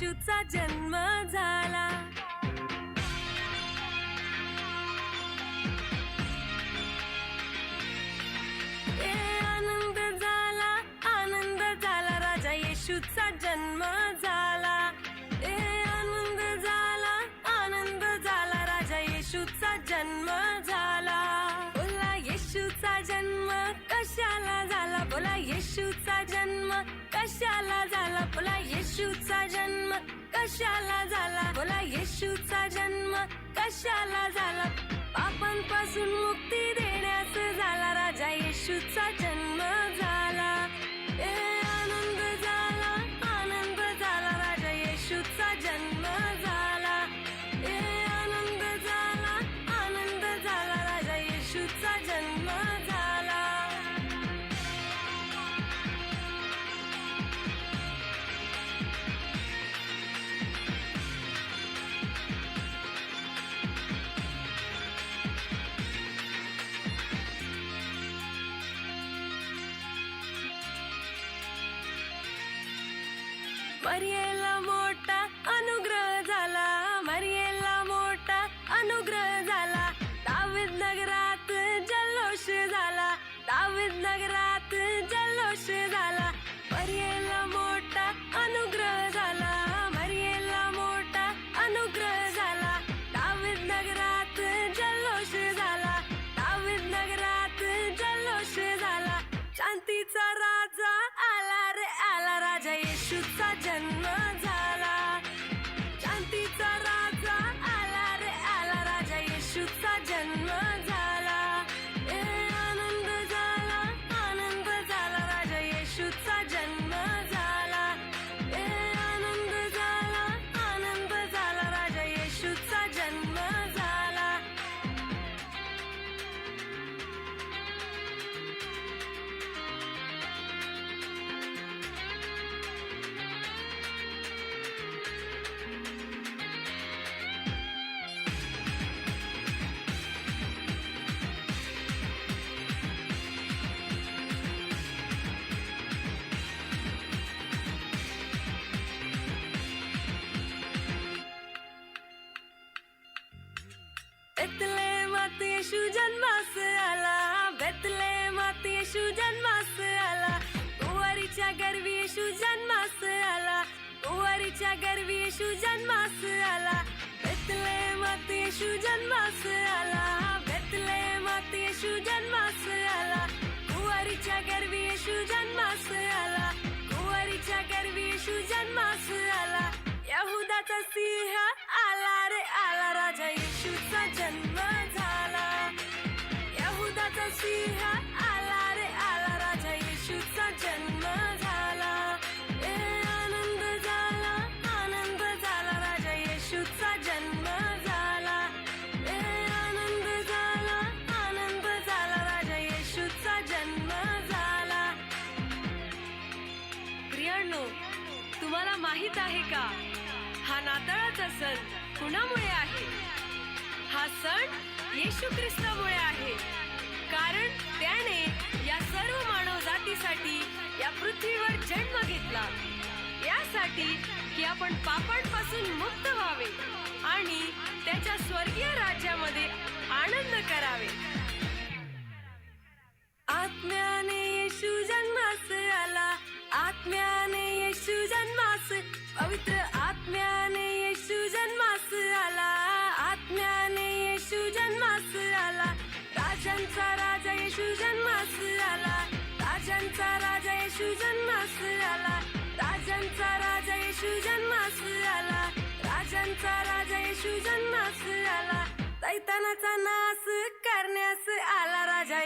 येशूचा जन्म झाला. आनंद झाला राजा येशूचा जन्म झाला. आनंद झाला राजा येशूचा जन्म झाला. बोला येशूचा जन्म कशाला झाला, बोला येशूचा जन्म कशाला झाला, बोला येशूचा जन्म कशाला झाला, बोला येशूचा जन्म कशाला झाला. पापांपासून मुक्ती देण्यास झाला राजा येशूचा जन्म झाला. आनंद झाला राजा येशूचा जन्म झाला. आनंद झाला राजा येशूचा जन्म झाला. मरियेला मोठा अनुग्रह झाला, मरियेला मोठा अनुग्रह झाला. दावीद नगरात जल्लोष झाला, दावीद नगरात जल्लोष झाला. मरियेला मोठा अनुग्रह झाला, मरियेला मोठा अनुग्रह झाला. दावीद नगरात जल्लोष झाला, दावीद नगरात जल्लोष झाला. शांतीचा राजा आला रे आला, राजा येशूचा जन्म झाला. शांतीचा राजा आला रे आला, राजा येशूचा जन्म झाला. आनंद झाला राजा येशूचा जन्म झाला. आनंद झाला राजा येशूचा जन्म झाला. बेतलेहमात येशू जन्मास आला, बेतलेहमात येशू जन्मास आला. कुंवारीच्या गर्भी येशू जन्मास आला, कुंवारीच्या गर्भी येशू जन्मास आला. बेतलेहमात येशू जन्मास आला, बेतलेहमात येशू जन्मास आला. कुंवारीच्या गर्भी येशू जन्मास आला, कुंवारीच्या गर्भी येशू जन्मास आला. यहुदाचा सिंह आला रे आला, राजा येशूचा जन्म झाला. यहुदाचा सिंह आला रे आला, राजा येशूचा जन्म झाला. आनंद झाला राजा येशूचा जन्म झाला. आनंद झाला राजा येशूचा जन्म झाला. प्रियांनो, तुम्हाला माहित आहे का, हा नाताळाचा सण कुणामुळे आहे? हा सण येशू ख्रिस्तामुळे आहे. कारण त्याने या सर्व मानव जातीसाठी या पृथ्वीवर जन्म घेतला, यासाठी की आपण पापांपासून मुक्त व्हावे आणि त्याच्या स्वर्गीय राज्यामध्ये आनंद करावे. आत्म्याने येशू जन्मास आला, आत्म्याने येशू जन्मास, पवित्र आत्म्याने येशू जन्मास आला, आत्म्याने येशू जन्मास आला. राजांचा राजा येशू जन्मास आला, राजांचा राजा येशू जन्मास आला. राजांचा राजा येशू जन्मास आला, राजांचा राजा येशू जन्मास आला. दैतानाचा नाश करण्यास आला राजा